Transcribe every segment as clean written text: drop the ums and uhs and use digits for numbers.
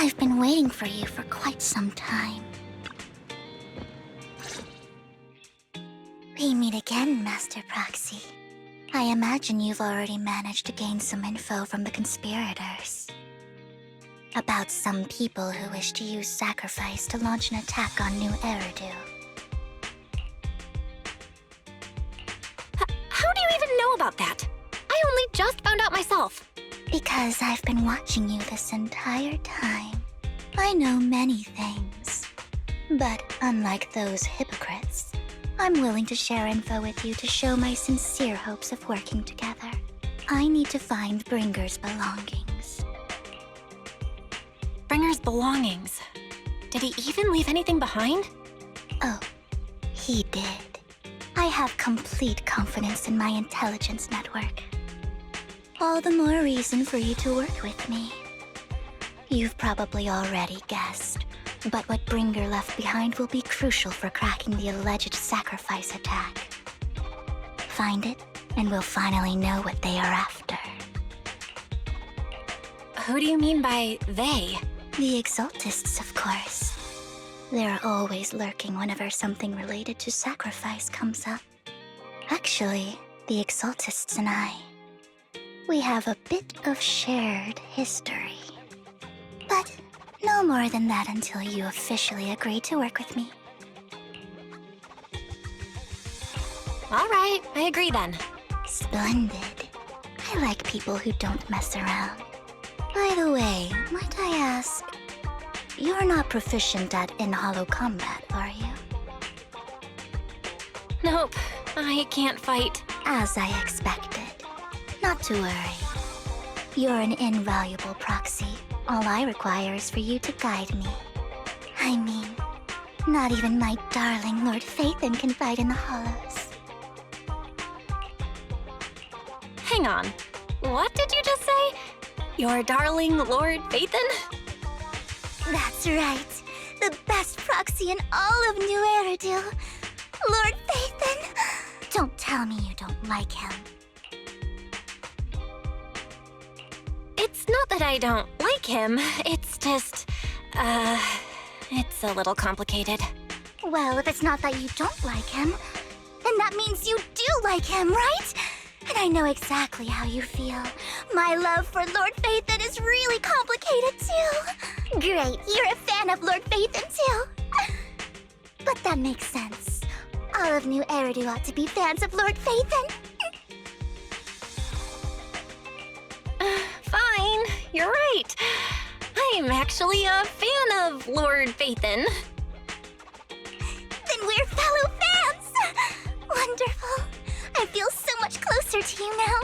I've been waiting for you for quite some time. We meet again, Master Proxy. I imagine you've already managed to gain some info from the conspirators. About some people who wish to use sacrifice to launch an attack on New Eridu. How do you even know about that? I only just found out myself. Because I've been watching you this entire time. I know many things. But unlike those hypocrites, I'm willing to share info with you to show my sincere hopes of working together. I need to find Bringer's belongings. Bringer's belongings. Did he even leave anything behind? Oh, he did. I have complete confidence in my intelligence network. All the more reason for you to work with me. You've probably already guessed, but what Bringer left behind will be crucial for cracking the alleged sacrifice attack. Find it, and we'll finally know what they are after. Who do you mean by they? The Exaltists, of course. They're always lurking whenever something related to sacrifice comes up. Actually, the Exaltists and I, we have a bit of shared history. But no more than that until you officially agree to work with me. All right, I agree then. Splendid. I like people who don't mess around. By the way, might I ask, you're not proficient at in-hollow combat, are you? Nope, I can't fight. As I expected. Not to worry. You're an invaluable proxy. All I require is for you to guide me. I mean, not even my darling Lord Phaethon can fight in the hollows. Hang on. What did you just say? Your darling Lord Phaethon? That's right. The best proxy in all of New Eridu. Lord Phaethon. Don't tell me you don't like him. It's not that I don't like him. It's just, it's a little complicated. Well, if it's not that you don't like him, then that means you do like him, right? And I know exactly how you feel. My love for Lord Phaethon is really complicated too. Great, you're a fan of Lord Phaethon too. But that makes sense. All of New Eridu ought to be fans of Lord Phaethon. Fine, you're right. I'm actually a fan of Lord Phaethon. Then we're fellow fans! Wonderful. I feel so much closer to you now.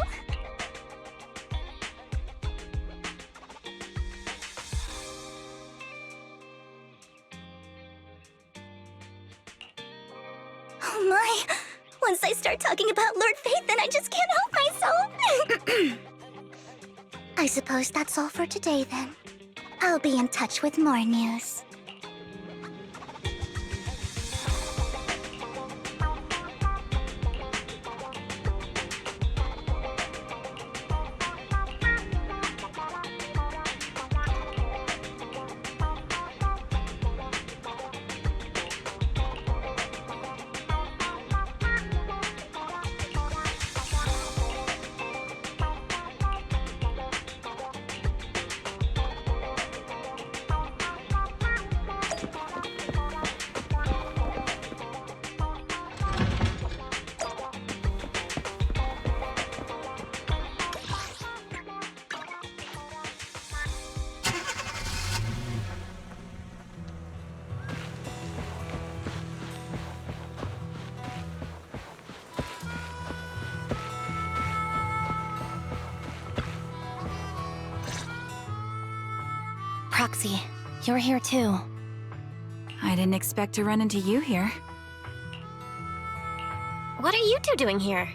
Oh my! Once I start talking about Lord Phaethon, I just can't help myself! I suppose that's all for today, then. I'll be in touch with more news. Proxy, you're here too. I didn't expect to run into you here. What are you two doing here?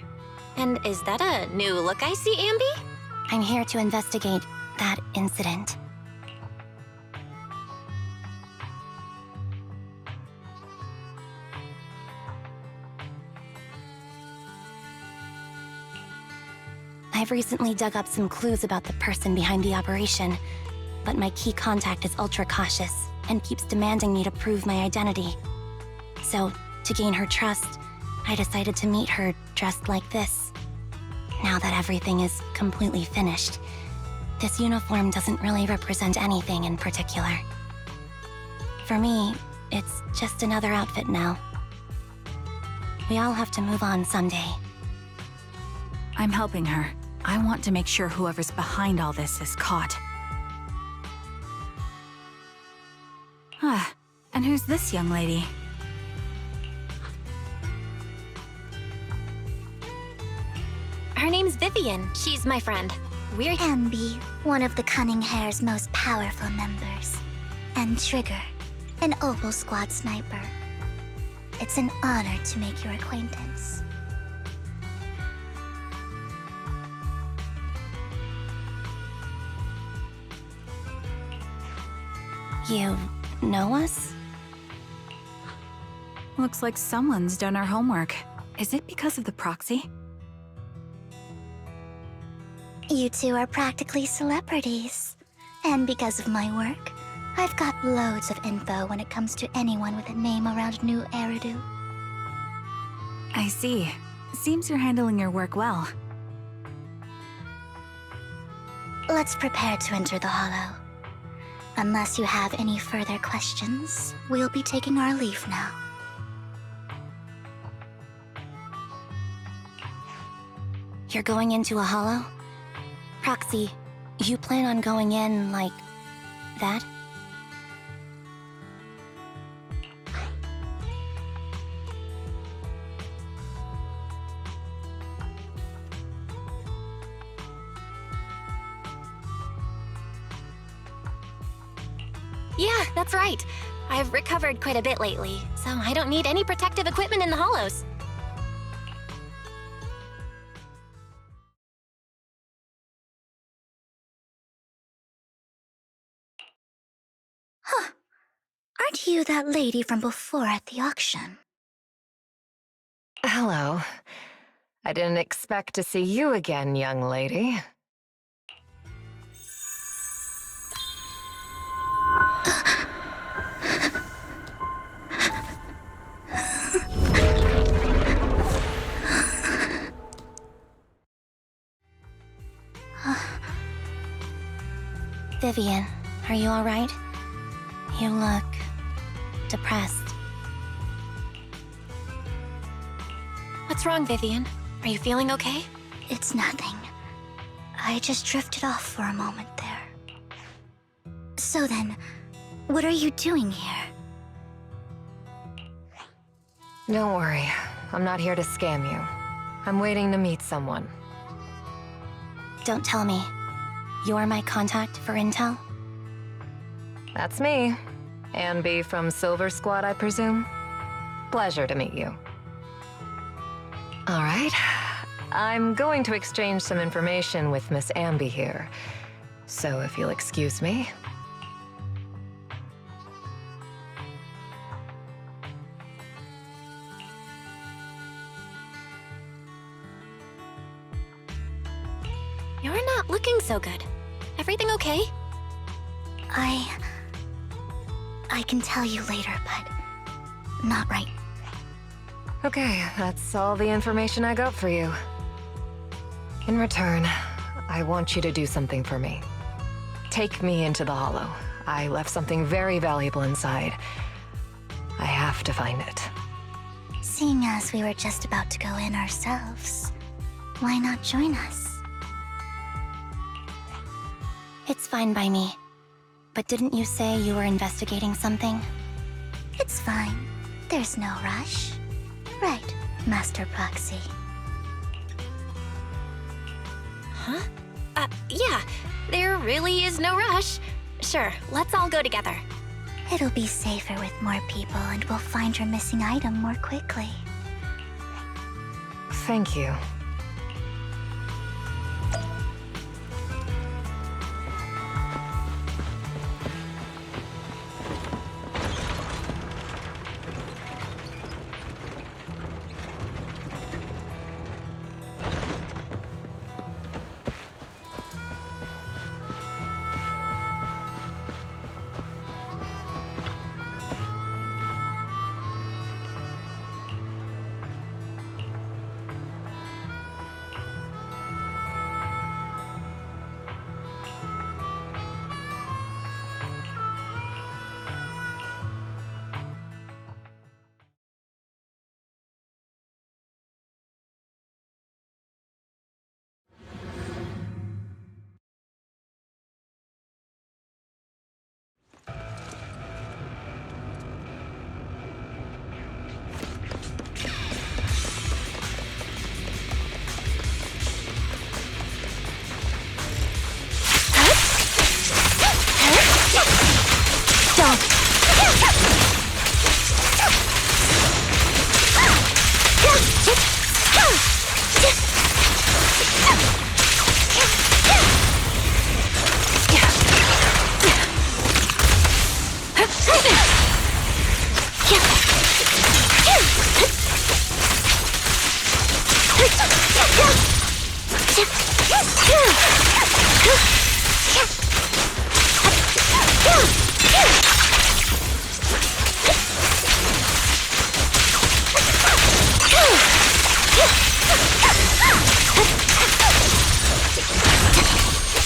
And is that a new look I see, Ambi? I'm here to investigate that incident. I've recently dug up some clues about the person behind the operation. but my key contact is ultra cautious and keeps demanding me to prove my identity. So, to gain her trust, I decided to meet her dressed like this. Now that everything is completely finished, this uniform doesn't really represent anything in particular. For me, it's just another outfit now. We all have to move on someday. I'm helping her. I want to make sure whoever's behind all this is caught. Ah, and who's this young lady? Her name's Vivian. She's my friend. We're... Ambi, one of the Cunning Hair's most powerful members. And Trigger, an Opal Squad sniper. It's an honor to make your acquaintance. You know us? Looks like someone's done our homework. Is it because of the proxy? You two are practically celebrities. And because of my work, I've got loads of info when it comes to anyone with a name around New Eridu. I see. Seems you're handling your work well. Let's prepare to enter the Hollow. Unless you have any further questions, we'll be taking our leave now. You're going into a hollow? Proxy, you plan on going in like that? Yeah, that's right. I've recovered quite a bit lately, so I don't need any protective equipment in the hollows. Huh. Aren't you that lady from before at the auction? Hello. I didn't expect to see you again, young lady. Vivian, are you alright? You look depressed. What's wrong, Vivian? Are you feeling okay? It's nothing. I just drifted off for a moment there. So then, what are you doing here? Don't worry. I'm not here to scam you. I'm waiting to meet someone. Don't tell me. You're my contact for intel? That's me. Ambi from Silver Squad, I presume? Pleasure to meet you. All right. I'm going to exchange some information with Miss Ambi here. So if you'll excuse me. You're not looking so good. Everything okay? I can tell you later, but not right. Okay, that's all the information I got for you. In return, I want you to do something for me. Take me into the Hollow. I left something very valuable inside. I have to find it. Seeing as we were just about to go in ourselves, why not join us? It's fine by me. But didn't you say you were investigating something? It's fine. There's no rush. Right, Master Proxy. Huh? Yeah. There really is no rush. Sure, let's all go together. It'll be safer with more people and we'll find your missing item more quickly. Thank you.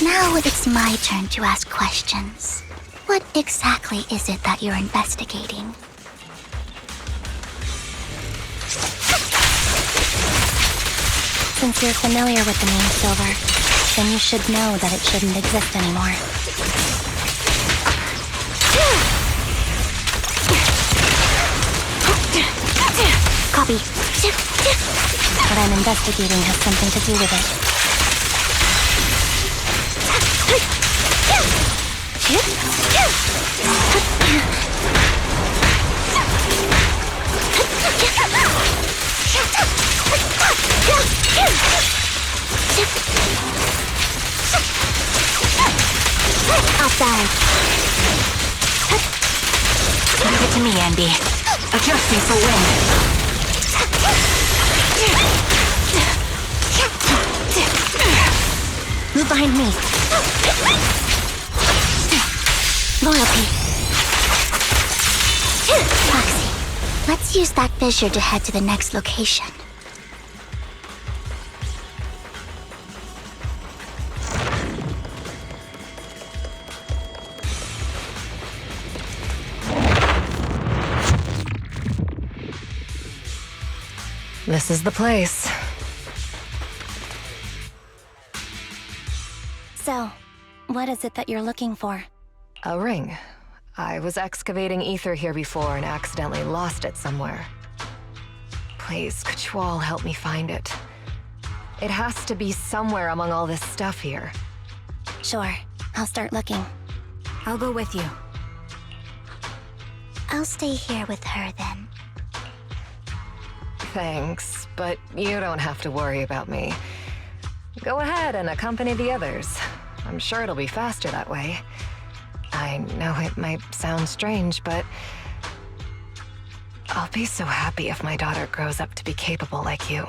Now it's my turn to ask questions. What exactly is it that you're investigating? Since you're familiar with the name Silver, then you should know that it shouldn't exist anymore. Copy. What I'm investigating has something to do with it. Outside. Leave it to me, Andy. Adjusting for wind. Move behind me. Loyalty. Foxy, let's use that fissure to head to the next location. This is the place. So, what is it that you're looking for? A ring. I was excavating ether here before and accidentally lost it somewhere. Please, could you all help me find it? It has to be somewhere among all this stuff here. Sure, I'll start looking. I'll go with you. I'll stay here with her then. Thanks, but you don't have to worry about me. Go ahead and accompany the others. I'm sure it'll be faster that way. I know it might sound strange, but I'll be so happy if my daughter grows up to be capable like you.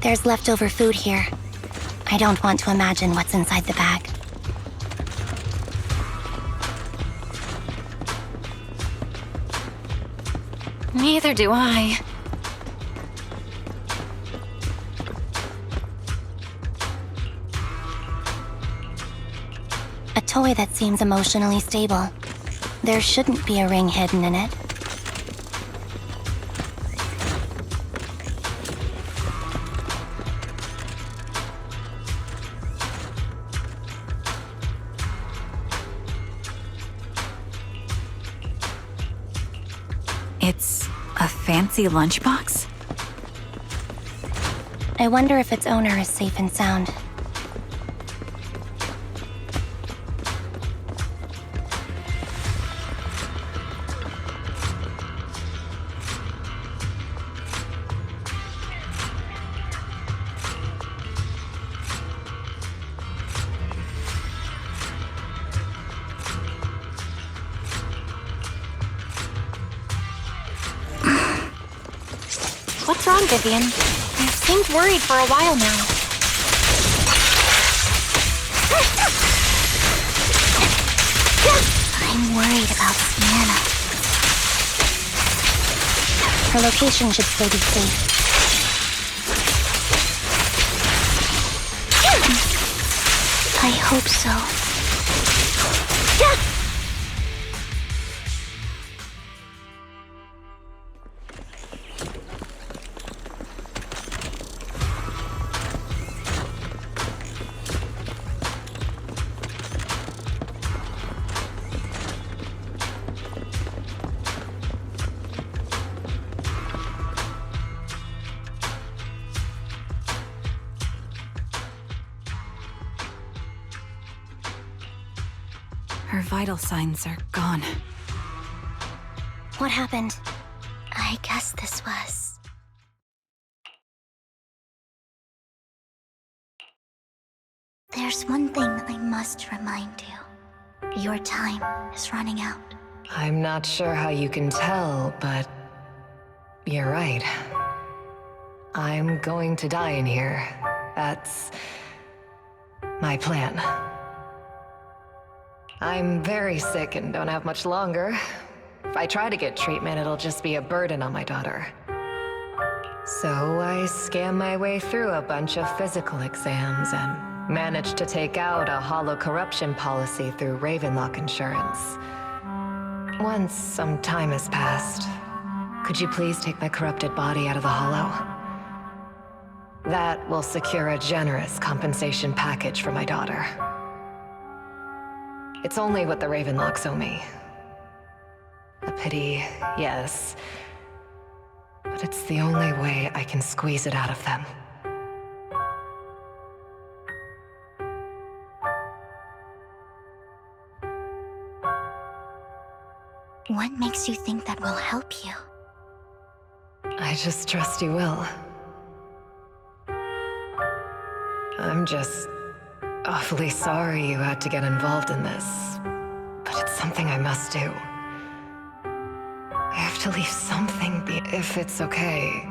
There's leftover food here. I don't want to imagine what's inside the bag. Neither do I. A toy that seems emotionally stable. There shouldn't be a ring hidden in it. It's a fancy lunchbox? I wonder if its owner is safe and sound. What's wrong, Vivian? You've seemed worried for a while now. I'm worried about Sienna. Her location should still be safe. I hope so. Her vital signs are gone. What happened? I guess this was... There's one thing I must remind you. Your time is running out. I'm not sure how you can tell, but you're right. I'm going to die in here. That's my plan. I'm very sick and don't have much longer. If I try to get treatment, it'll just be a burden on my daughter. So I scam my way through a bunch of physical exams and managed to take out a hollow corruption policy through Ravenlock Insurance. Once some time has passed, could you please take my corrupted body out of the hollow? That will secure a generous compensation package for my daughter. It's only what the Ravenlocks owe me. A pity, yes. But it's the only way I can squeeze it out of them. What makes you think that will help you? I just trust you will. I'm just awfully sorry you had to get involved in this, but it's something I must do. I have to leave something if it's okay.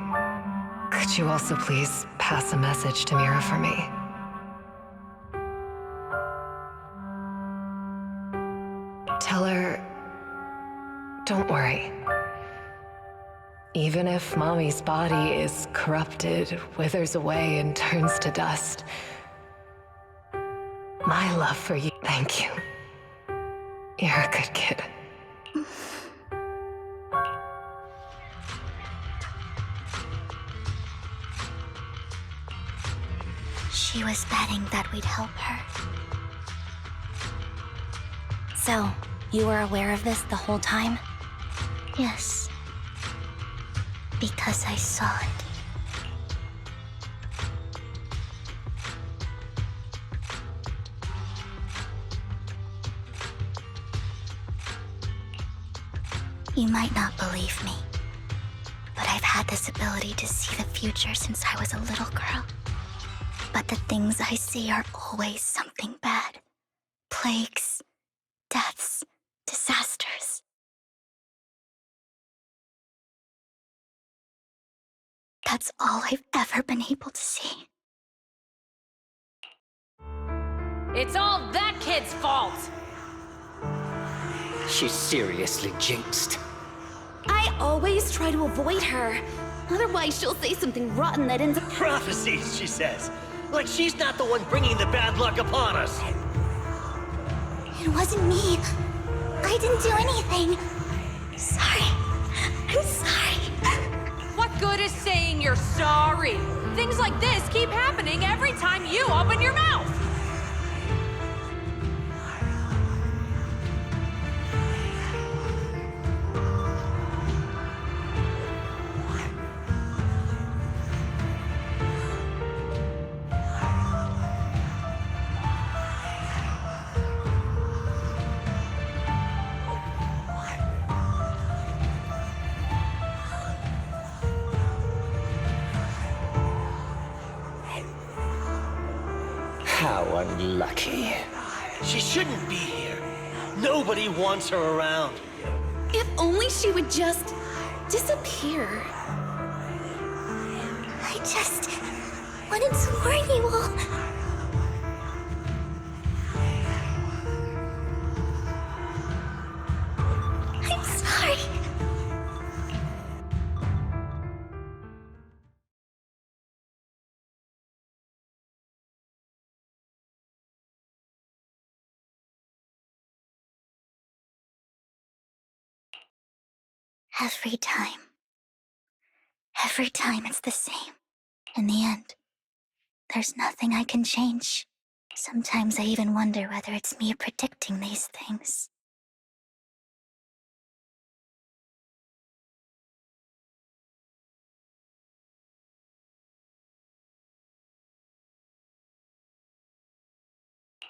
Could you also please pass a message to Mira for me? Tell her, don't worry. Even if Mommy's body is corrupted, withers away, and turns to dust, my love for you, thank you. You're a good kid. She was betting that we'd help her. So, you were aware of this the whole time? Yes. Because I saw it. You might not believe me, but I've had this ability to see the future since I was a little girl. But the things I see are always something bad. Plagues, deaths, disasters. That's all I've ever been able to see. It's all that kid's fault! She's seriously jinxed. I always try to avoid her. Otherwise, she'll say something rotten that ends up... Prophecies, she says. Like she's not the one bringing the bad luck upon us. It wasn't me. I didn't do anything. Sorry. I'm sorry. What good is saying you're sorry? Things like this keep happening every time you open your mouth. How unlucky. She shouldn't be here. Nobody wants her around. If only she would just disappear. I just wanted to warn you all. I'm sorry. Every time it's the same. In the end, there's nothing I can change. Sometimes I even wonder whether it's me predicting these things.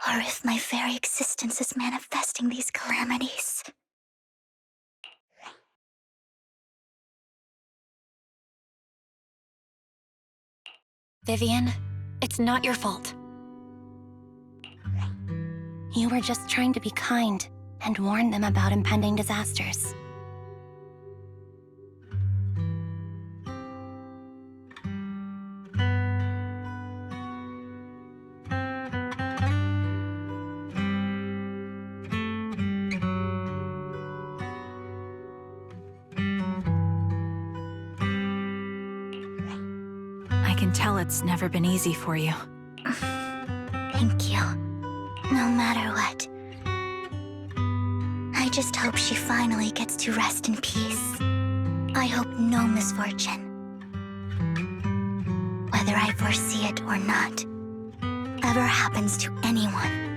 Or if my very existence is manifesting these calamities. Vivian, it's not your fault. You were just trying to be kind and warn them about impending disasters. I can tell it's never been easy for you. Thank you. No matter what. I just hope she finally gets to rest in peace. I hope no misfortune, whether I foresee it or not, ever happens to anyone.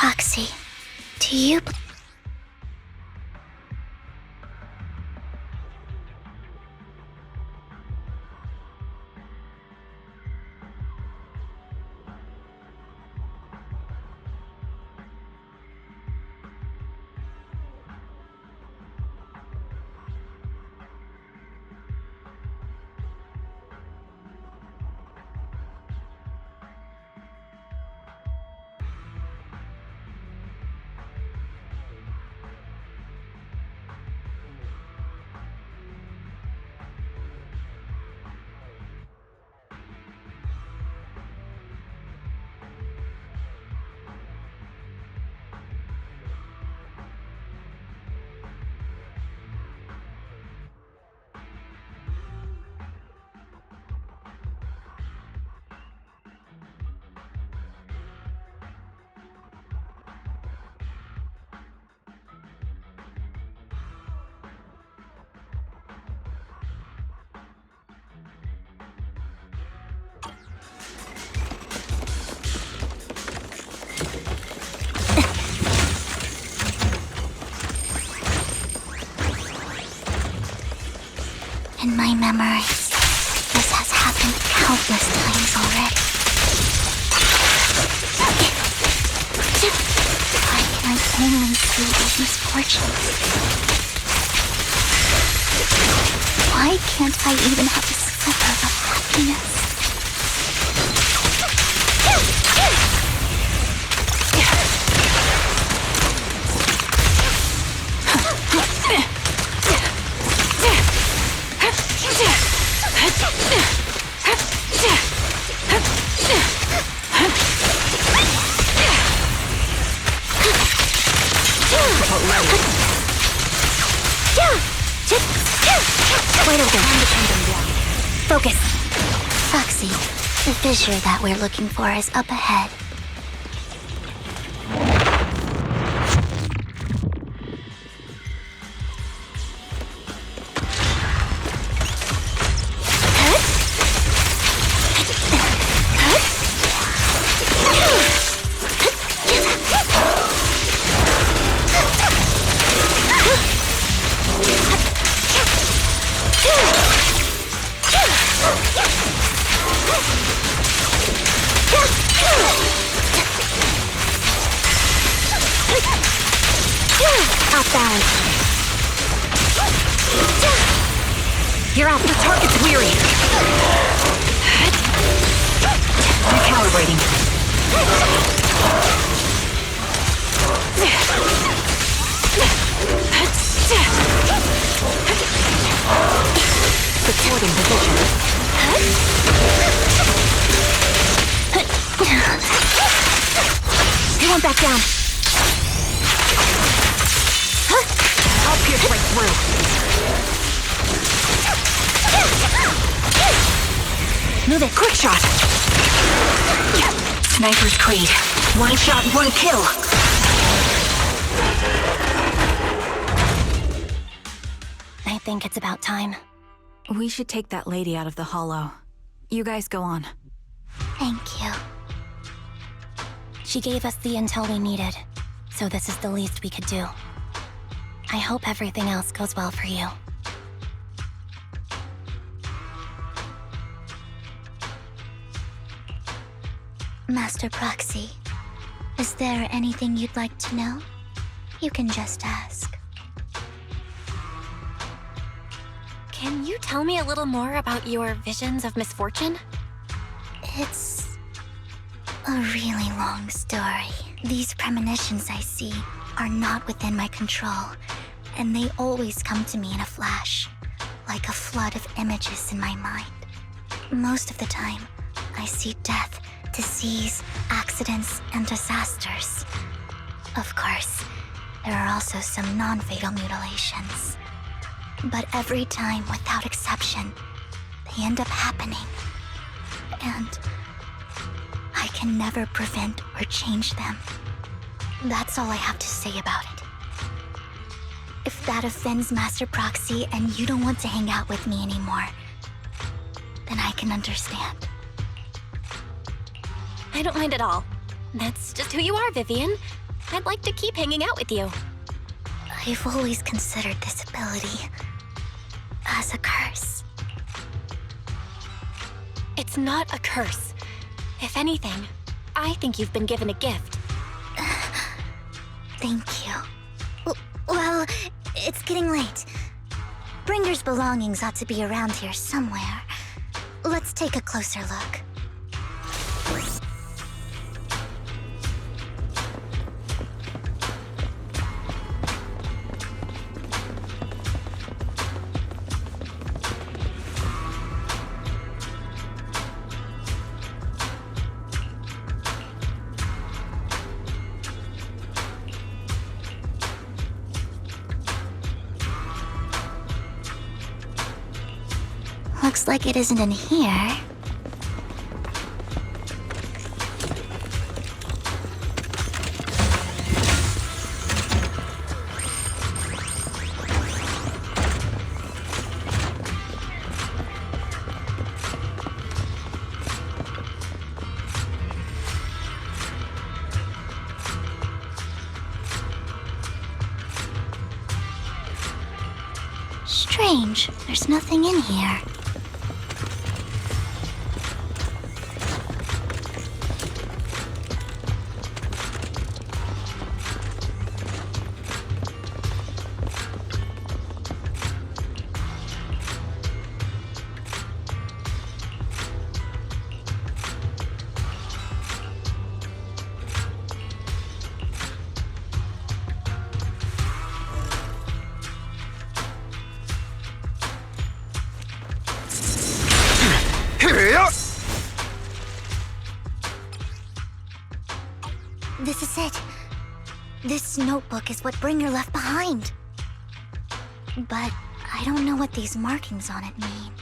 Roxy, do you... memories. This has happened countless times already. Why can I only see these misfortunes? Why can't I even have a sliver of happiness? Wait a second. Focus. Foxy, the fissure that we're looking for is up ahead. Outbound. You're out. The target's weary. Recalibrating. Supporting position. He won't back down. I'll pierce right through. Move it, quick shot. Sniper's Creed. One shot, one kill. I think it's about time. We should take that lady out of the hollow. You guys go on. Thank you. She gave us the intel we needed, so this is the least we could do. I hope everything else goes well for you. Master Proxy, is there anything you'd like to know? You can just ask. Can you tell me a little more about your visions of misfortune? It's a really long story. These premonitions I see are not within my control, and they always come to me in a flash, like a flood of images in my mind. Most of the time, I see death, disease, accidents, and disasters. Of course, there are also some non-fatal mutilations. But every time, without exception, they end up happening. And I can never prevent or change them. That's all I have to say about it. If that offends Master Proxy and you don't want to hang out with me anymore, then I can understand. I don't mind at all. That's just who you are, Vivian. I'd like to keep hanging out with you. I've always considered this ability as a curse. It's not a curse. If anything, I think you've been given a gift. Thank you. Well, it's getting late. Bringer's belongings ought to be around here somewhere. Let's take a closer look. Looks like it isn't in here. Strange, there's nothing in here. it. This notebook is what Bringer left behind. But I don't know what these markings on it mean.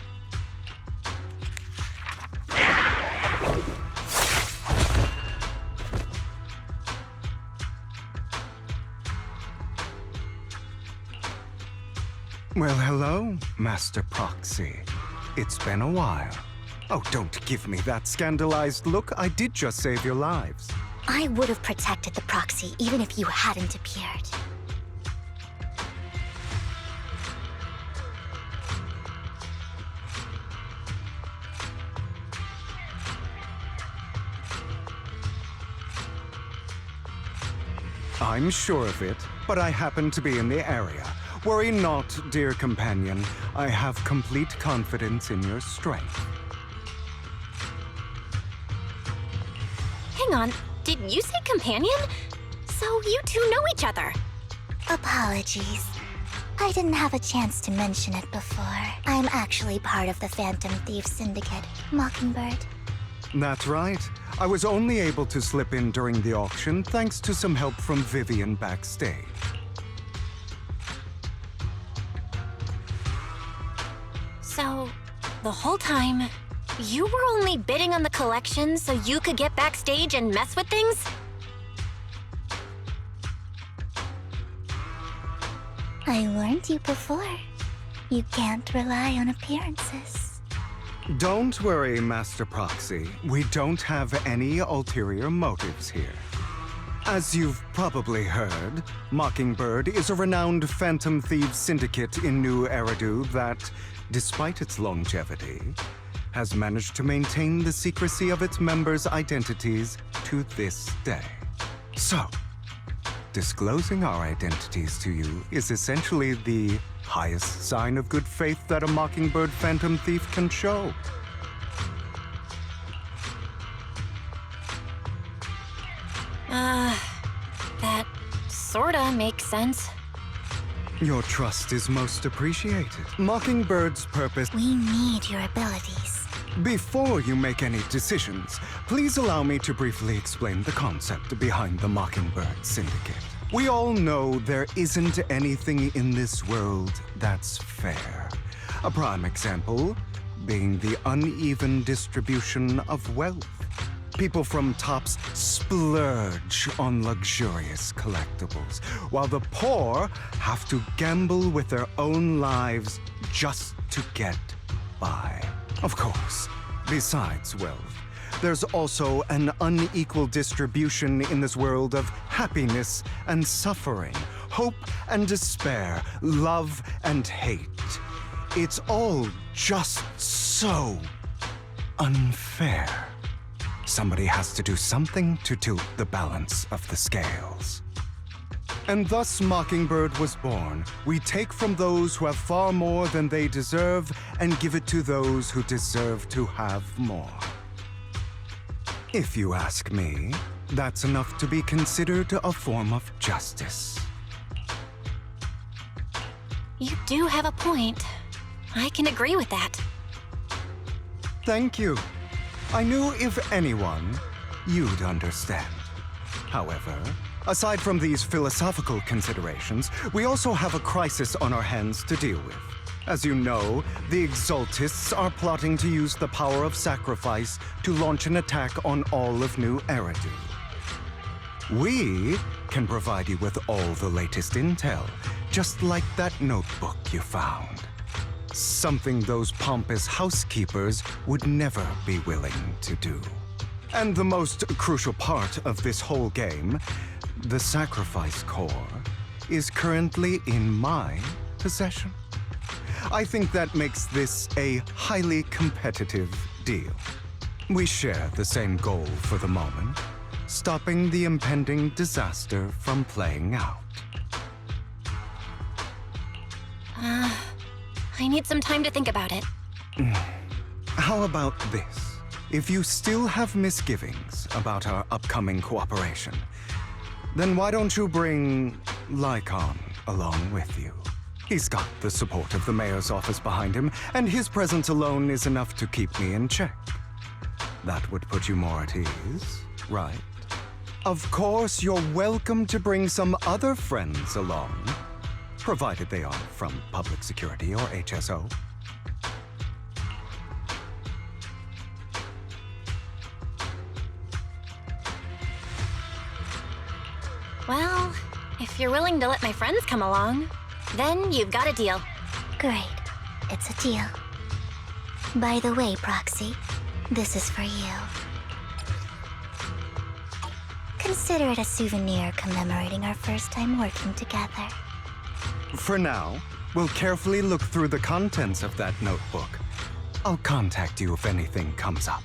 Well, hello, Master Proxy. It's been a while. Oh, don't give me that scandalized look. I did just save your lives. I would have protected the proxy even if you hadn't appeared. I'm sure of it, but I happen to be in the area. Worry not, dear companion. I have complete confidence in your strength. Hang on, did you say companion? So you two know each other. Apologies. I didn't have a chance to mention it before. I'm actually part of the Phantom Thief Syndicate, Mockingbird. That's right. I was only able to slip in during the auction thanks to some help from Vivian backstage. So, the whole time, you were only bidding on the collection so you could get backstage and mess with things? I warned you before. You can't rely on appearances. Don't worry, Master Proxy. We don't have any ulterior motives here. As you've probably heard, Mockingbird is a renowned Phantom Thieves syndicate in New Eridu that, despite its longevity, has managed to maintain the secrecy of its members' identities to this day. So, disclosing our identities to you is essentially the highest sign of good faith that a Mockingbird Phantom Thief can show. That sorta makes sense. Your trust is most appreciated. Mockingbird's purpose... We need your abilities. Before you make any decisions, please allow me to briefly explain the concept behind the Mockingbird Syndicate. We all know there isn't anything in this world that's fair. A prime example being the uneven distribution of wealth. People from tops splurge on luxurious collectibles, while the poor have to gamble with their own lives just to get by. Of course, besides wealth, there's also an unequal distribution in this world of happiness and suffering, hope and despair, love and hate. It's all just so unfair. Somebody has to do something to tilt the balance of the scales. And thus Mockingbird was born. We take from those who have far more than they deserve and give it to those who deserve to have more. If you ask me, that's enough to be considered a form of justice. You do have a point. I can agree with that. Thank you. I knew if anyone, you'd understand. However, aside from these philosophical considerations, we also have a crisis on our hands to deal with. As you know, the Exaltists are plotting to use the power of sacrifice to launch an attack on all of New Eridu. We can provide you with all the latest intel, just like that notebook you found. Something those pompous housekeepers would never be willing to do. And the most crucial part of this whole game, the sacrifice core, is currently in my possession. I think that makes this a highly competitive deal. We share the same goal for the moment, stopping the impending disaster from playing out. I need some time to think about it. How about this? If you still have misgivings about our upcoming cooperation, then why don't you bring Lycon along with you? He's got the support of the mayor's office behind him, and his presence alone is enough to keep me in check. That would put you more at ease, right? Of course, you're welcome to bring some other friends along, provided they are from public security or HSO. Well, if you're willing to let my friends come along, then you've got a deal. Great. It's a deal. By the way, Proxy, this is for you. Consider it a souvenir commemorating our first time working together. For now, we'll carefully look through the contents of that notebook. I'll contact you if anything comes up.